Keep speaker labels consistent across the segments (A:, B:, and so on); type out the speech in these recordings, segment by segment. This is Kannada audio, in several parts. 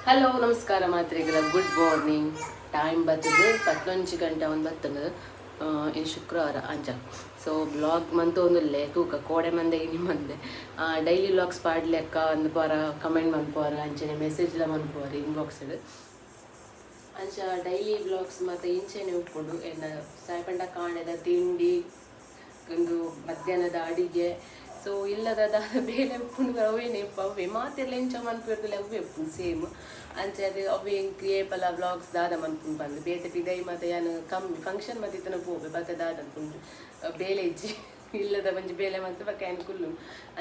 A: ಹಲೋ ನಮಸ್ಕಾರ ಮಾತ್ರಿಗಳ ಗುಡ್ ಮಾರ್ನಿಂಗ್. ಟೈಮ್ ಬರ್ತದೆ 11 ಗಂಟೆ ಒಂದು ಬರ್ತದೆ. ಈ ಶುಕ್ರವಾರ ಅಂಚ ಸೊ ಬ್ಲಾಗ್ ಮಂತು ಒಂದುಲ್ಲೆ ತೂಕ ಕೋಡೆ ಮಂದೆ ಇನಿ ಮಂದೆ ಡೈಲಿ ವ್ಲಾಗ್ಸ್ ಪಾಡ್ಲೆಕ್ಕ ಒಂದು ಪರ ಕಮೆಂಟ್ ಮನ್ಪುವಾರ ಅಂಚನೆ ಮೆಸೇಜ್ಲ ಮನ್ಪುವಾರ ಇನ್ಬಾಕ್ಸ್ಡ್ ಅಂಚ ಡೈಲಿ ವ್ಲಾಗ್ಸ್ ಮತ್ತು ಇಂಚೆನೆ ಉಟ್ಕೊಂಡು ಎಲ್ಲ ಸಾಯಪಂಡ ಕಾಣೆದ ತಿಂಡಿ ಒಂದು ಮಧ್ಯಾಹ್ನದ ಅಡಿಗೆ ಸೊ ಇಲ್ಲದ ಬೇಲೆ ಉಪ್ಪುಂಡು ಅವೇನೆ ಅವೇ ಮಾತೆಲ್ಲ ಎಂಚ ಮನ್ಪಿರ್ದಲ್ಲ ಅವೇ ಉಪ್ಪುಂಡು ಸೇಮ್ ಅಂಚೆ ಅದು ಅವೇ ಏಪಲ ವ್ಲಾಗ್ಸ್ ದಾದ ಮನ್ಪುಂಡು ಬಂದು ಬೇತೆ ಪಿದೈ ಮತ್ತು ಏನು ಫಂಕ್ಷನ್ ಮತ್ತು ಇತನ ಪೋವೆ ಬಕ್ಕ ದಾದ ಅನ್ಪುಂಡು ಬೇಲೆ ಇಜ್ಜಿ ಇಲ್ಲದ ಒಂಜಿ ಬೇಲೆ ಮತ್ತು ಬಕ್ಕ ಏನು ಕುಲ್ಲು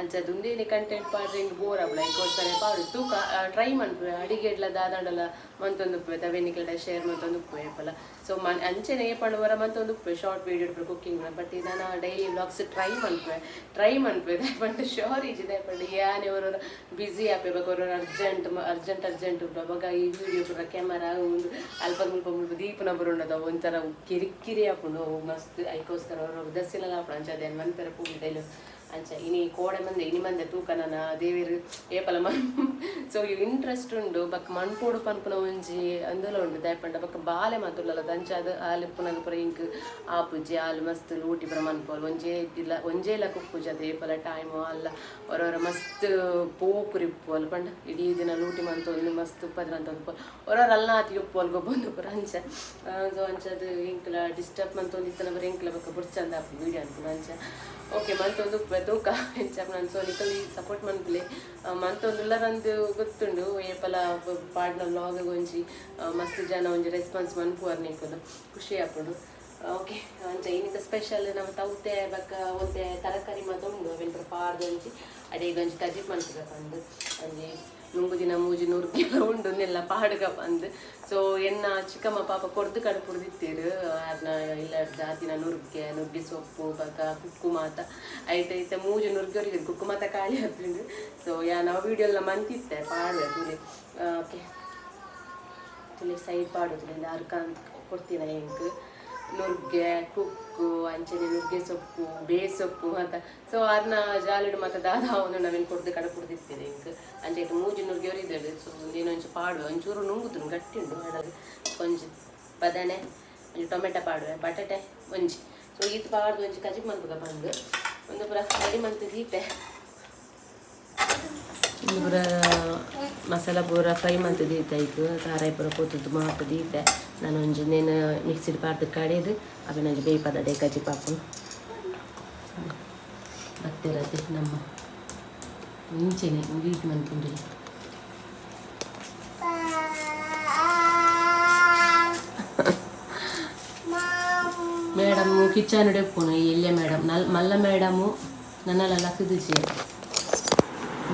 A: ಅಂಚದು ಉಂದೇನೆ ಕಂಟೆಂಟ್ ಪಾಡ್ರೆ ಹಿಂಗೆ ಬೋರ್ ಆಗ್ಬಿಡ ಈಗೋಸ್ಕರ ಪಾಡು ತೂಕ ಟ್ರೈ ಮನ್ಪುವೆ ಅಡಿಗೆಡ್ಲ ದಾದಾಂಡಲ ಮಂತೊಂದು ಉಪ್ಪುವೆ ತವೆನಿಕಲ್ಡ ಶೇರ್ ಮಂತೊಂದು ಉಪ್ಪುವೆ ಏಪಲ ಸೊ ಅಂಚೆನೆ ಏಪಂಡು ಮಂತೊಂದು ಉಪ್ಪುವೆ ಶಾರ್ಟ್ ವೀಡಿಯೋ ಇಡ್ಬೇಕು ಕುಕ್ಕಿಂಗ್ ಬಟ್ ನಾನು ಡೈಲಿ ವ್ಲಾಗ್ಸ್ ಟ್ರೈ ಮನ್ಪುವೆ ದಯಪಂಡು ಶೋರ್ ಈಜಿ ದಯಪಂಡು ಯಾನೇ ಅವ್ರವ್ರ ಬ್ಯುಸಿ ಆಪೆ ಬೇಕು ಅವ್ರವ್ರು ಅರ್ಜೆಂಟ್ ಬವಾಗ ಈ ವಿಡಿಯೋ ಪೂರ ಕ್ಯಾಮರಾ ಒಂದು ಅಲ್ಪ ಮುಲ್ಪ ದೀಪನ ಬರೋಣದ ಒಂಥರ ಕಿರಿಕಿರಿ ಹಾಕೊಂಡು ಮಸ್ತ್ ಅದಕ್ಕೋಸ್ಕರ ಅವ್ರವ್ರು ದಸ್ಸಿಲ್ಲ ಹಾಕೊಂಡು ಅಂಚದೆ ಮನ್ಪೆರ ಪೂಗಿ ಡೈಲಿ ಅಂಚ ಇನಿ ಕೋಡೆ ಮಂದೆ ಇನಿ ಮಂದೆ ತೂಕ ನನ್ನ ದೇವೇರು ಏಪಲ ಸೊ ಇಂಟ್ರೆಸ್ಟ್ ಉಂಡು ಬಕ್ ಮಣ್ಪೋಡು ಪನ್ಪುನ ಒಂಜಿ ಅಂದಲ ಉಂಡು ದಯಪಂಡ ಬಕ್ಕ ಬಾಲೆ ಮಾತುಲ್ಲದ ಅಂಚ ಅದು ಹಾಲು ಪುನಗ ಪುರ ಇಂಕ್ ಆಪುಜಿ ಹಾಲು ಮಸ್ತ್ ಲೂಟಿ ಪುರ ಮನ್ಪೋಲ್ ಒಂಜೇಲ ಕುಪ್ಪುಜಿ ಅದು ಏಪಲ ಟೈಮು ಅಲ್ಲ ಹೊರವರ ಮಸ್ತ್ ಪೋಪುರಿ ಉಪ್ಪುವಲ್ ಪಂಡ ಇಡೀ ದಿನ ಲೂಟಿ ಮಂತೊಂದು ಮಸ್ತ್ ಉಪ್ಪದ್ರಂತ ಉಪ್ಪು ಹೊರವ್ರ ಅಲ್ಲ ಆತಿ ಉಪ್ಪುವಲ್ ಗೊಬ್ಬೊಂದು ಪುರ ಅಂಚ ಸೊ ಅಂಚದು ಇಂಕ್ಲ ಡಿಸ್ಟರ್ಬ್ ಮಂತೊಂದು ಇತ್ತನ ಬರೀ ಇಂಕ್ಲ ಬಕ್ಕ ಬುರ್ಚಂದ ಆಪು ವೀಡಿಯೋ ಅನ್ಪುನ ಅಂಚ ಓಕೆ ಮಂತೊಂದು ತೂಕ ಹೆಂಚಪ್ಪ ನಾನು ಸೊ ನಿಕಲಿ ಸಪೋರ್ಟ್ ಮನ್ಪುಲೆ ಮಂತೊಂದುಲ್ಲರಂದು ಗೊತ್ತುಂಡು ಏಪಲ ಪಾಡ್ನ ವ್ಲಾಗ್ ಒಂಜಿ ಮಸ್ತ್ ಜನ ಒಂಜಿ ರೆಸ್ಪಾನ್ಸ್ ಮನ್ಪುವಾರ್ ನಿಕಲು ಖುಷಿ ಆಪುಂಡು ಓಕೆ ಅಂಚ ಇನ್ನಿಕ ಸ್ಪೆಷಲ್ ನಮ್ಮ ತೌತೆ ಬಕ್ಕ ಒಂತೆ ತರಕಾರಿ ಮತ್ತೊಂದು ಅವೆಂಟ್ರ ಪಾಡ್ದೊಂಜಿ ಅಡೆಗೊಂಜಿ ಕಜಿಪ್ ಮನ್ಪುಗ ಪಂದು ಅಂಜಿ ನುಂಗು ದಿನ ಮೂಜಿ ನೂರ್ಗೆಲ್ಲ ಉಂಡು ನೆಲ್ಲ ಪಾಡ್ಗ ಬಂದು ಸೊ ಎನ್ನ ಚಿಕ್ಕಮ್ಮ ಪಾಪ ಕೊಡ್ದು ಕಡುಪುಡ್ದಿತ್ತೀರು ಅದನ್ನ ಇಲ್ಲ ಜಾತಿನ ನುರ್ಗೆ ಸೊಪ್ಪು ಬಕ ಕುಕ್ಕು ಮಾತ ಐತೆ ಮೂಜಿ ನುರ್ಗೆ ಕುಕ್ಕು ಮಾತ ಖಾಲಿ ಹತ್ತಿಂಡು ಸೊ ನಾವು ವಿಡಿಯೋ ಎಲ್ಲ ಮಂತಿತ್ತೆ ಪಾಡುವೆ ತುಳಿ ಓಕೆ ತುಳಿ ಸೈಡ್ ಪಾಡೋದ್ರಿಂದ ಅರ್ಕ ಅಂತ ಕೊಡ್ತೀನಿ ಹೆಂಗ್ ನುರ್ಗೆ ಕುಕ್ಕು ಅಂಚನೆ ನುರ್ಗೆ ಸೊಪ್ಪು ಬೇಸೊಪ್ಪು ಅಂತ ಸೊ ಅದನ್ನ ಜಾಲಿಡು ಮತ್ತು ದಾದ ಅವನು ನಾವೇನು ಕೊಡ್ದು ಕಡೆ ಕುಡ್ದಿರ್ತೀರಿ ಹಿಂಗೆ ಅಂಚೆ ಮೂಜಿ ನುರ್ಗೆ ಇದ್ದಾಳೆ ಸೊ ಏನೊಂಚು ಪಾಡುವೆ ಒಂಚೂರು ನುಂಗುದು ಗಟ್ಟಿ ಉಂಡು ಮಾಡೋದು ಒಂಜಿ ಬದನೆ ಒಂಜಿ ಟೊಮೆಟೊ ಪಾಡುವೆ ಬಟಾಟೆ ಒಂಜಿ ಸೊ ಇದು ಪಾಡ್ದು ಒಂಜಿ ಕಜಿಪ್ ಮನ್ಪುಗ ಬಂದು ಒಂದು ಪುರ ರೆಡಿ ಮಂತು ದೀಪೆ ಒಂದು ಪುರ ಮಸಾಲ ಪೂರ ಫ್ರೈ ಮಂತು ದೀತಾಯ್ತು ಖಾರ ಪೂರ ಕೊತ್ತದ್ದು ಮಾತು ದೀತೆ ನಾನು ಒಂಜಿ ನೇನು ಮಿಕ್ಸಿಡ್ ಪಾಡ್ದು ಕಡೆದು ಅವೇನೊಂಜಿ ಬೇಯ್ಪದ ಡೇ ಕಜಿ ಪಾಪು ಬರ್ತಿರತ್ತೆ ನಮ್ಮ ಮುಂಚೆನೆ ವೀಟ್ ಮನ್ಪುಂಡು ಮೇಡಮು ಕಿಚನ್ ಡೆಪ್ಪುನು ಎಲ್ಲೆ ಮೇಡಮ್ ಮಲ್ಲ ಮೇಡಮು ನನ್ನೆಲ್ಲ ಲಕ್ಕದಿಸಿ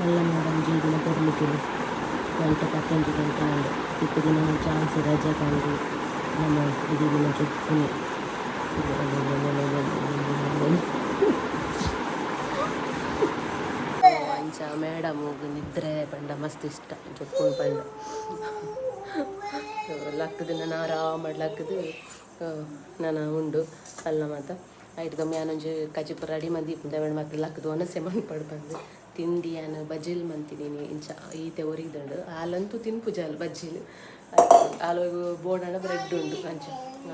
A: ಮಲ್ಲ ಮೇಡಮ್ ಜೀವನ ಬರಲಿಕ್ಕೆ ಗಂಟೆ 11 ಗಂಟೆ ಆಂಡು ಇತ್ತು ದಿನ ಚಾನ್ಸ್ ರಜೆ ಕಂಡು ನಮ್ಮ ಇಡೀ ದಿನ ಚುಪ್ಪುನೆ ಅಂಚ ಮೇಡಮ್ ಹೋಗಿ ನಿದ್ರೆ ಪಂಡ ಮಸ್ತ್ ಇಷ್ಟ ಚುಪ್ಪುನ್ ಪಂಡ ಲಕ್ಕದು ನಾನು ಆರಾಮಾಗಿ ಲಕ್ಕದು ನಾನು ಉಂಡು ಅಲ್ಲ ಮತ್ತು ಐಟ್ ಕಮ್ಮಿ ನಾನೊಂಜಿ ಕಜಿಪು ರೆಡಿ ಮಂದಿ ದವಣ ಮಕ್ಕಳು ಲಕ್ಕದು ಒನಸೆ ಮನ್ಪಡು ಬಂದು ತಿಂಡಿ ನಾನು ಬಜ್ಜಿಲ್ ಮಂತಿದ್ದೀನಿ ಇಂಚ ಈತೆ ಒರಿದುಂಡು ಹಾಲಂತೂ ತಿನ್ಪುಜ ಅಲ್ಲಿ ಬಜ್ಜಿಲ್ ಹಾಲು ಬೋರ್ಡಾಂಡ ಬ್ರೆಡ್ ಉಂಡು ಅಂಚ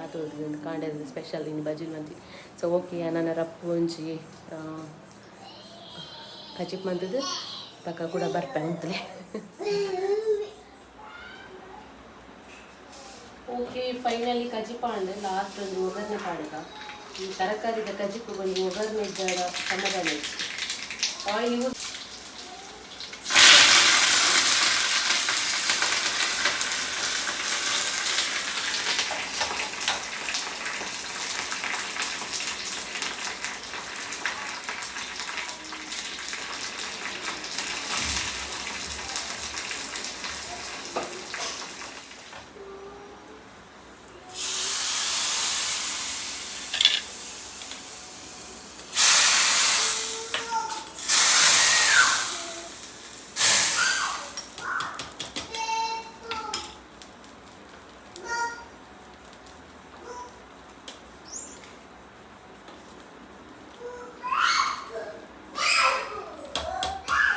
A: ಆತು ಕಾಂಡದ ಸ್ಪೆಷಲ್ ಇನ್ನು ಬಜ್ಜಿಲ್ ಮಂತೀನಿ ಸೊ ಓಕೆ ನನ್ನ ರಪ್ಪು ಒಂಚಿ ಕಜಿಪ್ ಮಂತದ್ದು ಪಕ್ಕ ಕೂಡ ಬರ್ಪೆ ಅಂತಲೇ ಓಕೆ ಫೈನಲಿ ಕಜಿಪ ಅಂಡೆ ಲಾಸ್ಟ್ ಒಂದು ಒಗ್ಗರಣೆ ಪಾಡಿಗ ಈ ತರಕಾರಿದ ಕಜಿಪು ಬಂದು ಒಗ್ಗರಣೆ ಇದ್ದಾರ ಸಣ್ಣದಲ್ಲಿ ಆಯಿಲ್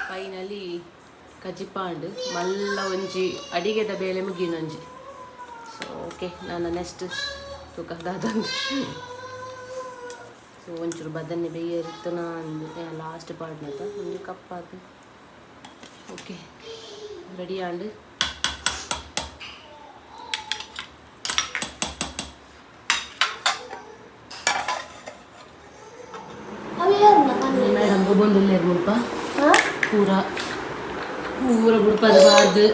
A: ಫೈನಲಿ ಕಜಿಪಾಂಡು ಮಲ್ಲ ಒಂಜಿ ಅಡಿಗೆದ ಬೇಳೆ ಮುಗಿನೊಂಜಿ. ಸೊ ಓಕೆ ನಾನು ನೆಕ್ಸ್ಟ್ ತೂಕ ದಾದಂದು ಸೊ ಒಂಚೂರು ಬದನೆ ಬೇಯಿರ್ತು ನಾನು ಲಾಸ್ಟ್ ಪಾಡ್ನತ ಒಂದು cup hockey okay ready ಆಂಡು madam ಬಂದಿಲ್ಲ ಮುಲ್ಪ ಪೂರ ಪೂರ ಗುಡ್ಪದ ಬಾರ್ದು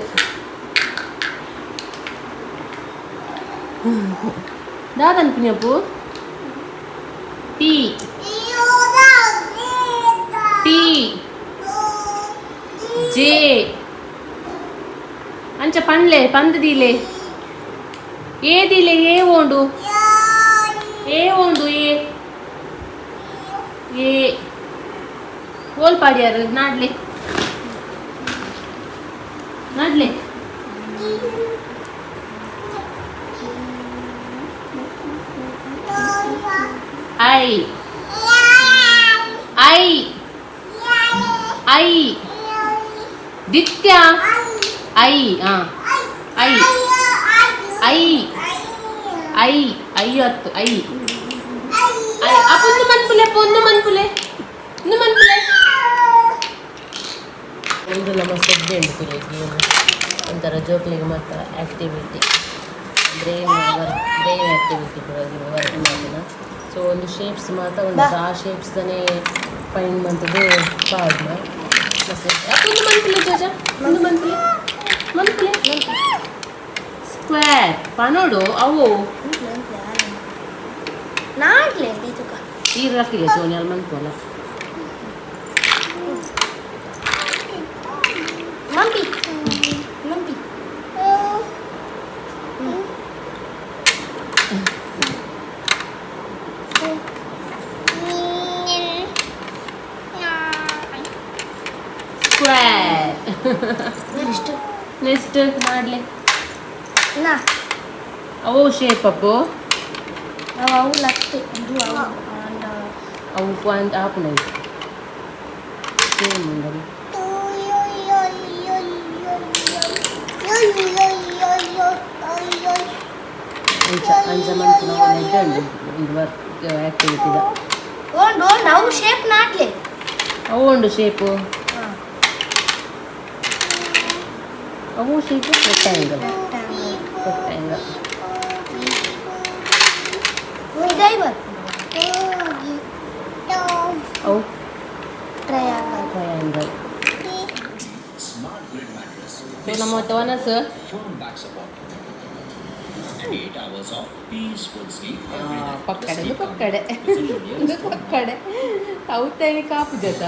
A: ದಾದನ್ ಪುಣ್ಯಪ್ಪು ಟೀ ಟೀ ಜೇ ಅಂಚ ಪಂಡ್ಲೆ ಪಂದದಿಲೆ ಏದಿಲೆ ಏ ಓಂಡು ಏ ಓಲ್ ಪಾಡ್ಯಾರು ನಾಡ್ಲೆ ಐ ಐ ಐ ದಿತ್ಯ ಐ ಐ ಐ ಐ ಐವತ್ತು ಐ ಒಂದು ಮನ್ಪುಲೆ ಒಂದು ನಮ್ಮ ಸದ್ದೆ ಉಂಟು ಒಂಥರ ಜೋಕ್ಲಿಗೆ ಮಾತ್ರ ಆ್ಯಕ್ಟಿವಿಟಿ ಬ್ರೈನ್ ಆ್ಯಕ್ಟಿವಿಟಿ ವರ್ಕ್ ಮಾಡಿನ. ಸೊ ಒಂದು ಶೇಪ್ಸ್ ಮಾತ್ರ ಒಂದು ಆ ಶೇಪ್ಸ್ನೇ ಫೈನ್ ಮಂತದ್ದು ಪಾಡ್ನ ಒಂದು ಮನ್ಪುಲೆ ಜೋಜ ಒಂದು ಮನ್ಪುಲೆ ಸ್ಕ್ವೇರ್ ಪನೋಡು ಅವು ಈ ರಕ್ಕಿಗೆ ಚೋನಿ ಅಲ್ಲಿ ಮನ್ಪೋಲ ಸ್ಕ್ವೇರ್ ನೆಕ್ಸ್ಟ್ ಮಾಡ್ಲೆ ಅವು ಶೇಪ್ ಅಪ್ಪು ಅವು ಪಾಯಿಂಟ್ ಆಪುನ ಸೇಮ್ ಉಂಡದು ಅಂಚ ಮನ್ಪುನ ನೆಡ್ಡೆ ಒಂದು ವರ್ಕ್ ಆ್ಯಕ್ಟಿವಿಟಿದ ಅವು ಉಂಡು ಶೇಪು ಅವು ಶೇಪು ರೆಕ್ಟ್ಯಾಂಗಲ್ ಅವು ಟ್ರಯಾಂಗಲ್ ಸೊ ನಮ್ಮ ತವನಸ್ ಪಕ್ಕಡೆ ತೌತೇನೆ ಕಾಪು ಜತ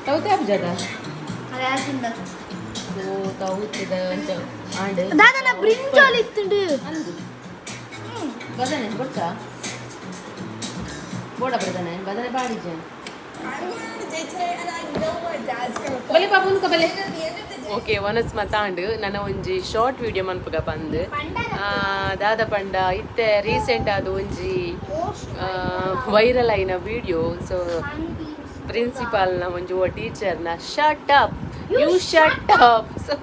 A: ತೌತೆ ಆಪು ಜತ ತೌತಿದ ಆಂಡ್
B: ಬ್ರಿಂಜಾಲ್ ಇತ್ತುಂಡು
A: ಬದನೆ ಗೊತ್ತಾ ಬೋಡ ಬದನೆ ಬಾಡಿಜೆ ಬಲೆ ಪಾಪುನ್ ಕಬಲೆ ಓಕೆ ಒನಸ್ ಮತಾಂಡ್ ನನ್ನ ಒಂಜಿ ಶಾರ್ಟ್ ವಿಡಿಯೋ ಮನ್ಪುಗ ಬಂದು ದಾದ ಪಂಡ ಇತ್ತೆ ರೀಸೆಂಟ್ ಆದ ಒಂಜಿ ವೈರಲ್ ಆಯಿನ ವಿಡಿಯೋ. ಸೊ ಪ್ರಿನ್ಸಿಪಾಲ್ನ ಒಂಜಿ ಟೀಚರ್ನ shut up you shut up. So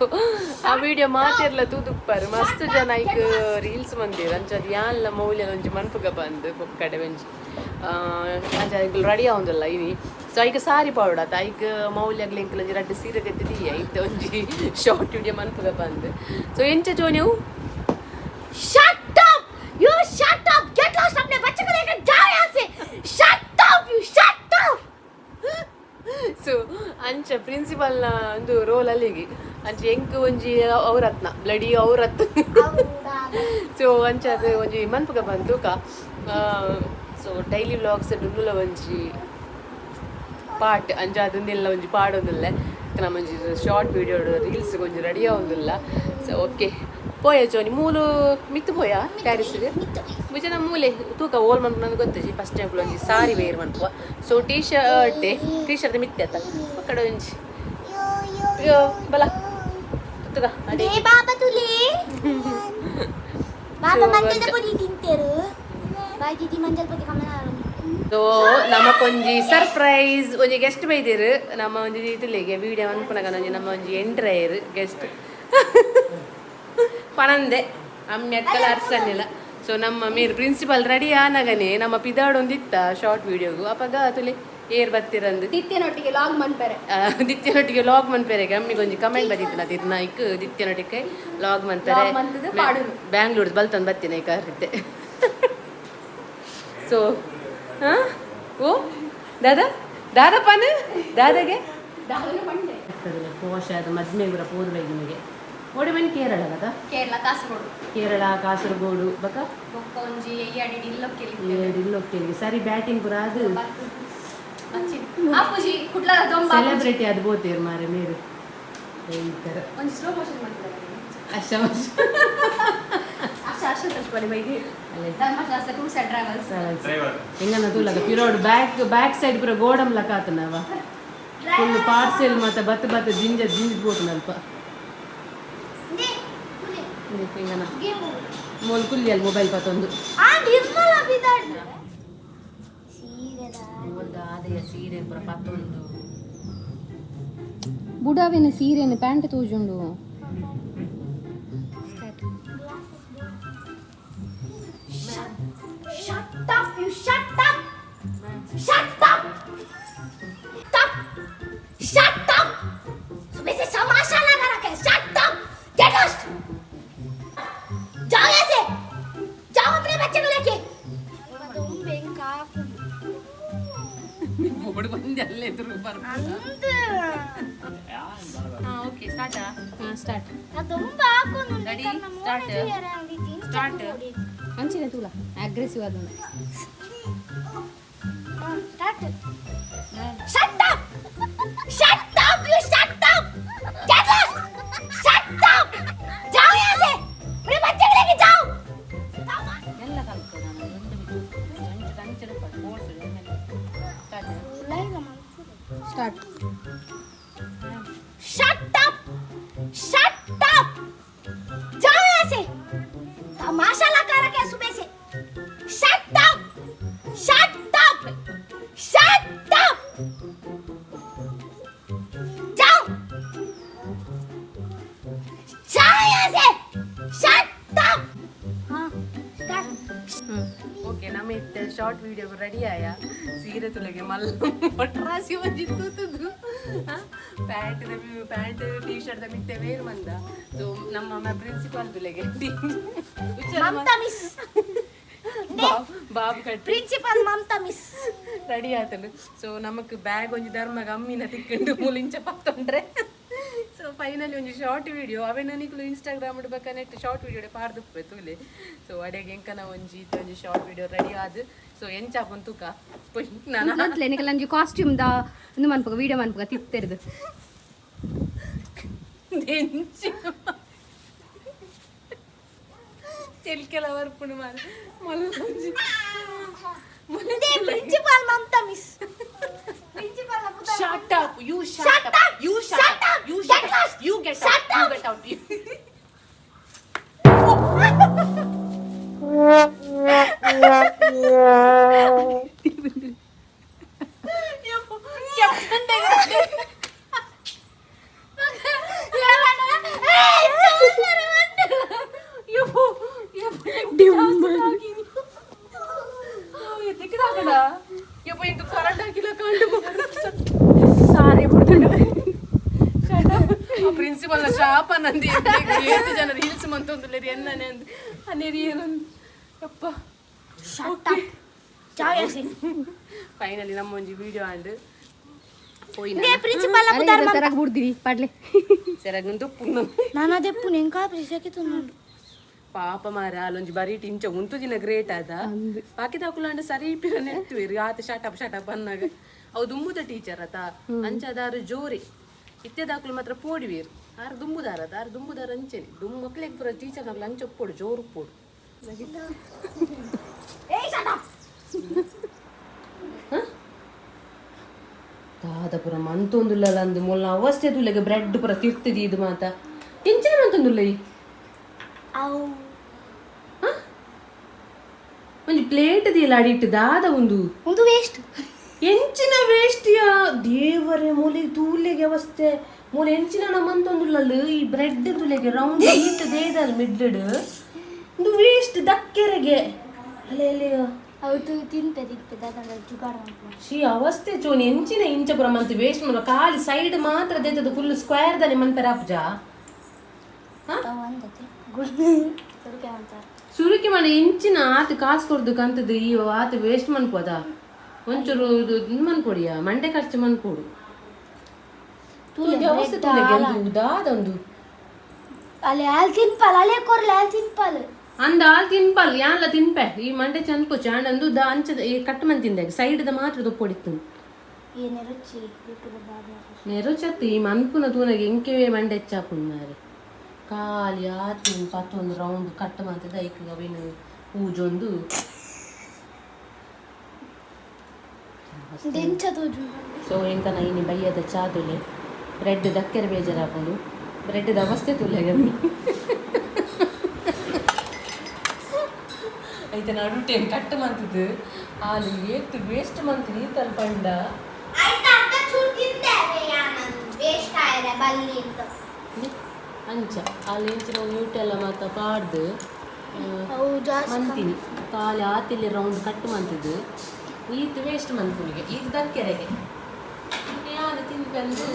A: ಆ ವಿಡಿಯೋ ಮಾತಿರ್ಲ ತೂದುಪ್ಪರು ಮಸ್ತ್ ಜನ ಐಕ್ ರೀಲ್ಸ್ ಬಂದಿರು ಅಂಚದು ಯಾನ್ಲ ಮೌಲ್ಯ ಒಂಜಿ ಮನ್ಪುಗ ಬಂದು ಕಡೆ ಒಂಜಿ ಅಂಚ ರೆಡಿ ಆವಂದಲ್ಲ ಇನಿ. ಸೊ ಐಕ್ ಸಾರಿ ಪಾವಡಾತ ಐಕ್ ಮೌಲ್ಯಗ್ಲ ಇಂಕಲ್ ಒಂಜಿ ರಡ್ಡು ಸೀರೆ ತೆತ್ತಿದೀಯ ಇತ್ತೆ ಒಂಜಿ ಶಾರ್ಟ್ ವಿಡಿಯೋ ಮನ್ಪುಗ ಬಂದು. ಸೊ ಎಂಚ ಜೋ ನೀವು shut up you shut up get lost ಅಪ್ನೆ ಬಚ್ಚಕ ಲೇಕ ಜಾಯ್ ಆಸೆ shut up you shut up. So ಅಂಚ ಪ್ರಿನ್ಸಿಪಲ್ನ ಒಂದು ರೋಲ್ ಅಲ್ಲಿಗೆ ಅಂಚ ಎಂಕ್ ಒಂಜಿ ಅವ್ರತ್ನ ಬ್ಲಡಿ ಅವ್ರತ್. ಸೊ ಅಂಚ ಅದು ಒಂಜಿ ಮನ್ಪುಗ ಬಂತು ಸೊ ಡೈಲಿ ವ್ಲಾಗ್ಸ್ ಡುಲ್ಲ ಒಂಜಿ ಪಾಟ್ ಅಂಚ ಅದನ್ನೆಲ್ಲ ಒಂಜಿ ಪಾಡೊಂದುಲ್ಲ ನಮ್ಮ ಒಂಜಿ ಶಾರ್ಟ್ ವಿಡಿಯೋ ರೀಲ್ಸ್ ಒಂಜಿ ರೆಡಿ ಆವೊಂದುಲ್ಲ. ಸೊ ಓಕೆ ಪೋಯ ಚೋನಿ ಮೂಲು ಮಿತ್ತು ಪೋಯ ಪ್ಯಾರಿಸ್ಗೆ ಮುಜನ ಮೂಲೆ ತೂಕ ಓಲ್ ಮನ್ಪು ನನಗೆ ಗೊತ್ತಜಿ ಫಸ್ಟ್ ಟೈಮ್ ಒಂಜಿ ಸಾರಿ ವೇರ್ ಮನ್ಪುವ. ಸೊ ಟೀ ಶರ್ಟ್ ಮಿತ್ತೆ ಆತ ಕಡೆ ಒಂಜಿ ಅಯ್ಯೋ ಬಲ ತುಗ ಅದೇ
B: ಬಾಬಾ ತುಲೆ ಬಾಬಾ ಮಂಜದ ಪೊಡಿ ತಿಂತೇರು ಬಾಯಿ ಮಂಜಲ್ ಬಗ್ಗೆ ಕಮನ
A: ಸೊ ನಮಕೊಂಜಿ ಸರ್ಪ್ರೈಸ್ ಒಂಜಿ ಗೆಸ್ಟ್ ಬೈದಿರು ನಮ್ಮ ಒಂಜಿ ಇದುಲಿಗೆ ವಿಡಿಯೋ ಅನ್ಪುನಗ ಒಂಜಿ ನಮ್ಮ ಒಂಜಿ ಎಂಟ್ರೈರ್ ಗೆಸ್ಟ್ ಪನಂದೆ ಅಮ್ಮೆಕ್ಕಲ ಅರ್ಸನ್ನಿಲ್ಲ ಸೊ ನಮ್ಮ ಮೀರು ಪ್ರಿನ್ಸಿಪಲ್ ರೆಡಿ ಆನಗನೆ ನಮ್ಮ ಪಿದಾಡೊಂದಿತ್ತ ಶಾರ್ಟ್ ವಿಡಿಯೋಗು ಅಪಗ ತುಲಿ ಏರ್ ಬತ್ತಿರಂದು
B: ದಿತ್ಯನೊಟ್ಟಿಗೆ ಲಾಗ್
A: ಮನ್ಪೆರೆ ಅಮ್ಮಿಗೆ ಒಂಜಿ ಕಮೆಂಟ್ ಬದಿತ್ತು ನಾ ತಿರ್ನ ಇಕ್ ದಿತ್ಯನೊಟ್ಟಿಗೆ ಲಾಗ್ ಮನ್ಪೆರೆ ಬ್ಯಾಂಗ್ಳೂರ್ ಬಲ್ತಂದು ಬತ್ತಿನ ಈ ಕಾರ್ರಿದ್ದೆ ಸೊ ಹಾಂ ಓ ದಾದಪ್ಪನ ದಾದಾಗೆ ಪೋಷ ಅದು ಮದ್ಮೆ ಕೂಡ ಪೋದು ನಿಮಗೆ ಓಡಿ ಬನ್ನಿ ಕೇರಳ కదా ಕೇರಳ ಕಾಸರಗೋಡು ಬಕ ಇಲ್ಲೊಕ್ಕೇಲಿ ಸರಿ ಬ್ಯಾಟಿಂಗ್ ಪುರ ಅದು ಸೆಲೆಬ್ರಿಟಿ ಅದು ಬೋತೀರು ಮಾರೆ ಮೇರು ಹಿಂಗನ ತೂಲಗ ಪಿರೋಡ್ ಬ್ಯಾಕ್ ಸೈಡ್ ಪುರ ಗೋಡಮ್ ಲಕಾತನವ ಫುಲ್ ಪಾರ್ಸೆಲ್ ಮತ್ತೆ ಬತ್ತ ಜಿಂಜ ಬೋತನಲ್ಪ ಹಿಂಗನ ಮೋಲ್ ಕುಲ್ಲಿ ಅಲ್ಲಿ ಮೊಬೈಲ್ ಪತ್ತೊಂದು ಆದೆಯ ಸೀರೆ ಪುರ ಪತ್ತೊಂದು
B: ಬುಡಾವಿನ ಸೀರೆನ ಪ್ಯಾಂಟ್ ತೋಜುಂಡು Shut up, you shut up! Shut up! Stop! Shut up! सुबह से तमाशा लगा रखा है. Shut up! Get lost! जाओ यहाँ से! जाओ अपने बच्चे को लेके. तुम बेंका.
A: बोर्ड बंद अल्ले इधर ऊपर. हाँ ओके स्टार्ट हाँ स्टार्ट.
B: तुम बाको
A: Ready start. Start.
B: ಅಂಚಿನ ತೂಲ ಅಗ್ರೆಸಿವ್ ಅದು start shut up shut up you shut up get lost shut up जाओ यहां से मेरे बच्चे को लेके जाओ
A: ಎಲ್ಲ ಕಲ್ತು ನಾನು ಒಂದು ಟಂಚರ ಕೋರ್ಸ್
B: ಸ್ಟಾರ್ಟ್ शट अप जाओ यहां से तमाशा लगा रखा है सुबह से शट अप जाओ यहाँ से शट अप हाँ स्टार्ट
A: ಓಕೆ ನಮ್ಮ ಇತ್ತೆ ಶಾರ್ಟ್ ವಿಡಿಯೋ ರೆಡಿ ಆಯ ಸೀರೆ ತುಲೆಗೆ ಮಲ್ಲ ಒಟ್ರಾಸಿ ಬಂದಿತ್ತು ಪ್ಯಾಂಟ್ ಟೀ ಶರ್ಟ್ ಮಿತ್ತೆ ವೇರ್ ಮಂದ ಸೊ ನಮ್ಮ ಪ್ರಿನ್ಸಿಪಾಲ್ ತುಲೆಗೆ
B: ಮಮತಾ ಮಿಸ್
A: ಬಾಬು ಕಟ್ಟಿ
B: ಪ್ರಿನ್ಸಿಪಾಲ್ ಮಮತಾ ಮಿಸ್
A: ರೆಡಿ ಆತನು ಸೊ ನಮಕ್ ಬ್ಯಾಗ್ ಒಂಜಿ ಧರ್ಮಗ ಅಮ್ಮಿನ ತಿಕ್ಕೊಂಡು ಮುಲಿಂಚ ಪತ್ತೊಂಡ್ರೆ ಸೊ ಫೈನಲಿ ಒಂಜಿ ಶಾರ್ಟ್ ವಿಡಿಯೋ ಅವೇ ನನಗೂ ಇನ್ಸ್ಟಾಗ್ರಾಮ್ ನೆಟ್ ಶಾರ್ಟ್ ವಿಡಿಯೋ ಪಾರ್ದುಪ್ಪೆ ತೂಲೆ ಸೊ ಅಡೆಗೆ ಎಂಕನ ಒಂಜಿ ಶಾರ್ಟ್ ವಿಡಿಯೋ ರೆಡಿ ಆದ್ ಸೊ ಎಂಚಾಪನ್ ತೂಕ ನಾನು
B: ನನಗೆ ಕಾಸ್ಟ್ಯೂಮ್ ದ ಒಂದು ಮನ್ಪಗ ವಿಡಿಯೋ ಮನ್ಪಗ ತಿತ್ತೆರ್ದು
A: ಚೆಲ್ಕೆಲ ವರ್ಪುಣು ಮಾರು ಮಲ್ಲೊಂಜಿ
B: principal Mamata miss principal
A: shut up you shut up you shut up you get lost you get out you get out principal ಶಾಪ ನಂದಿ ಎಷ್ಟು ಜನ ರೀಲ್ಸ್ ಮಂತೊಂದು ಎನ್ನನೆ ಅಂದ್ ಅನ್ನೇರಿ ಏನಂದ್ ಅಪ್ಪ ಫೈನಲಿ ನಮ್ಮ ಒಂಜಿ ವಿಡಿಯೋ ಆಂಡ್
B: పోయినా ప్రిన్సిపల్ అప్పు ధర్మం సరగ బుర్దివి పడ్లే
A: సరగంత పున్ను
B: నానా దెప్పు నేంకా ప్రిసకి తున్నాడు
A: ಪಾಪ ಮಾರ ಅಲ್ಲೊಂಜಿ ಬರೀ ಟಿಂಚ ಉಂತು ದಿನ ಗ್ರೇಟ್ ಅದ ಬಾಕಿ ದಾಕುಲಾಂಡ ಸರಿ ಪಿರ ನೆಟ್ಟುವಿರಿ ಆತ ಶಟಪ್ ಅನ್ನಾಗ ಅವು ದುಂಬುದ ಟೀಚರ್ ಅತ ಅಂಚದಾರು ಜೋರಿ ಇತ್ತೆ ದಾಕುಲು ಮಾತ್ರ ಪೋಡಿವೀರು ಆರು ದುಂಬುದಾರ ಅದ ಆರು ದುಂಬುದಾರ ಅಂಚೆನೆ ದುಂಬು ಮಕ್ಳಿಗೆ ಪುರ ಟೀಚರ್ ನಕ್ಲು ಅಂಚ ಒಪ್ಪೋಡು ಜೋರು ಉಪ್ಪೋಡು ದಾದ ಪುರ ಮಂತೊಂದುಲ್ಲ ಅಂದು ಮೊಲ್ಲ ಅವಸ್ಥೆ ತುಲೆಗೆ ಬ್ರೆಡ್ ಪುರ ತಿರ್ತಿದಿ ಇದು ಮಾತ ಟೆನ್ಷನ್ ಮಂತೊಂದುಲ್ಲ
B: ಅವು
A: ಒಂದು ಪ್ಲೇಟ್ ದಿಲ್ಲ ಅಡಿಟ್ಟು ದಾದ ಒಂದು
B: ವೇಸ್ಟ್
A: ಎಂಚಿನ ವೇಸ್ಟಿಯ ದೇವರೇ ಮೂಲೆ ತೂಲೆಗೆ ಅವಸ್ಥೆ ಮೂಲೆ ಎಂಚಿನ ನಮ್ಮಂತೊಂದುಲ್ಲಲ್ಲಿ ಈ ಬ್ರೆಡ್ ತುಲೆಗೆ ರೌಂಡ್ ಈಟ್ ದೇದಲ್ ಮಿಡ್ಲಡ್ ಒಂದು ವೇಸ್ಟ್ ದಕ್ಕೆರೆಗೆ ಅಲ್ಲೇ
B: ಅವತ್ತು ತಿಂಪೆ ಜುಗಾಡ
A: ಶೀ ಅವಸ್ಥೆ ಚೋನಿ ಎಂಚಿನ ಇಂಚಪುರ ಮಂತ್ ವೇಸ್ಟ್ ಮಾಡುವ ಖಾಲಿ ಸೈಡ್ ಮಾತ್ರ ದೇತದ ಫುಲ್ ಸ್ಕ್ವೇರ್ ದನೆ ಮನ್ಪೆರ ಅಪ್ಜಾ ಸುರುಕಿ ಮಾಡಿ ಇಂಚಿನ ಆತ ಕಾಸು ಕೊಡ್ದು ಕಂತದ್ದು ಈ ಆತ ವೇಸ್ಟ್ ಮನ್ಪೋದ ಒಂಚೂರು ಇದು ಮನ್ಕೊಡಿಯ ಮಂಡೆ ಖರ್ಚು ಮನ್ಕೊಡು ಅವಸ್ಥೆ ದಾದೊಂದು
B: ಅಲ್ಲಿ ಹಾಲು ತಿನ್ಪಲ್ ಅಲ್ಲೇ ಕೊರ್ಲೆ ಹಾಲು ತಿನ್ಪಲ್
A: ಅಂದ ಹಾಲು ತಿನ್ಪಲ್ ಯಾನ್ಲ ತಿನ್ಪೆ ಈ ಮಂಡೆ ಚಂದ್ಕೊ ಚಾಂಡ್ ಅಂದು ದ ಅಂಚದ ಈ ಕಟ್ಟು ಮಂತ್ ತಿಂದಾಗ ಸೈಡ್ದ ಮಾತ್ರ ದೊಪ್ಪೊಡಿತ್ತು ನೆರುಚತ್ತು ಈ ಮನ್ಪುನ ತೂನಗೆ ಎಂಕೆ ಮಂಡೆ ಹೆಚ್ಚಾಪುಂಡು ಮಾರೆ ಖಾಲಿ ಆತಿನ ಪತ್ತೊಂದು ರೌಂಡ್ ಕಟ್ಟು ಮಂತದ ಐಕ್ ಅವಿನ ಪೂಜೊಂದು ಸೊ ಎಂಕ ನೈನಿ ಬಯ್ಯದ ಚಾದುಲೆ ಬ್ರೆಡ್ ದಕ್ಕೆರೆ ಬೇಜಾರಾಪುಂಡು ಬ್ರೆಡ್ದ ಅವಸ್ಥೆ ತುಲೆಗೆ ಐತೆ ನಡು ಟೈಮ್ ಕಟ್ಟು ಮಂತದ್ದು ಹಾಲು ಏತ್ತು ವೇಸ್ಟ್ ಮಂತ್ ನೀ ತಲ್ಪಂಡ ಅಂಚ ಅಲ್ಲಿ ಇಂಚಿನ ನ್ಯೂಟೆಲ್ಲ ಮಾತ ಪಾಡ್ದು ಮಂತೀನಿ ಖಾಲಿ ಆತಿಲ್ಲಿ ರೌಂಡ್ ಕಟ್ಟು ಮಂತದ್ದು ಈತ್ ವೇಸ್ಟ್ ಮಂತ್ನಿಗೆ ಈಗ ದಕ್ಕೆರೆಗೆ ಯಾರು ತಿನ್ಬಂದು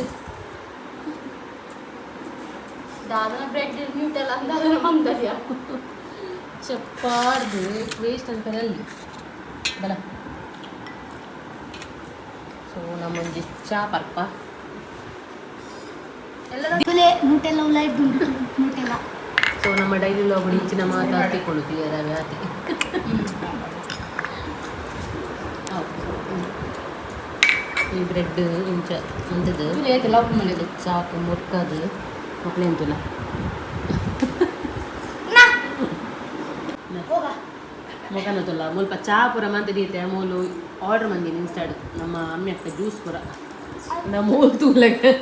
A: ದಾದನ ಬ್ರೆಡ್ ನ್ಯೂಟೆಲ್ಲ ಅಂದಾದನ ಮಂದರ್ಯ ಚಪ್ಪಾಡ್ದು ವೇಸ್ಟ್ ಅಂತಾರೆ ಅಲ್ಲಿ ಬಲ ಸೊ ನಮ್ಮೊಂದು ಚಾ ಪರ್ಪ ಸೊ ನಮ್ಮ ಡೈಲಿ ಲಾಗ್ ಇಂಚಿನ ಮಾತು ಹತ್ತಿಕೊಳ್ಳುತ್ತೀವಿ ರವೆ ಆತಿ ಈ ಬ್ರೆಡ್ ಇಂಚ ಅಂತದ್ದು ಚಾಕು ಮುರ್ಕದು ಮಕ್ಕಳೆಂತಲ್ಲ ಮೊಗನ ತುಲ್ಲ ಮುಲ್ಪ ಚಾ ಪುರ ಮಂತದೀತೆ ಮೂಲು ಆರ್ಡರ್ ಮಂದಿನಿ ಇನ್ಸ್ಟಾಡ್ ನಮ್ಮ ಅಮ್ಮಿ ಅಕ್ಕ ಜ್ಯೂಸ್ ಪುರ ನಮ್ಮ ಮೂಲು ತೂಲಕ್ಕೆ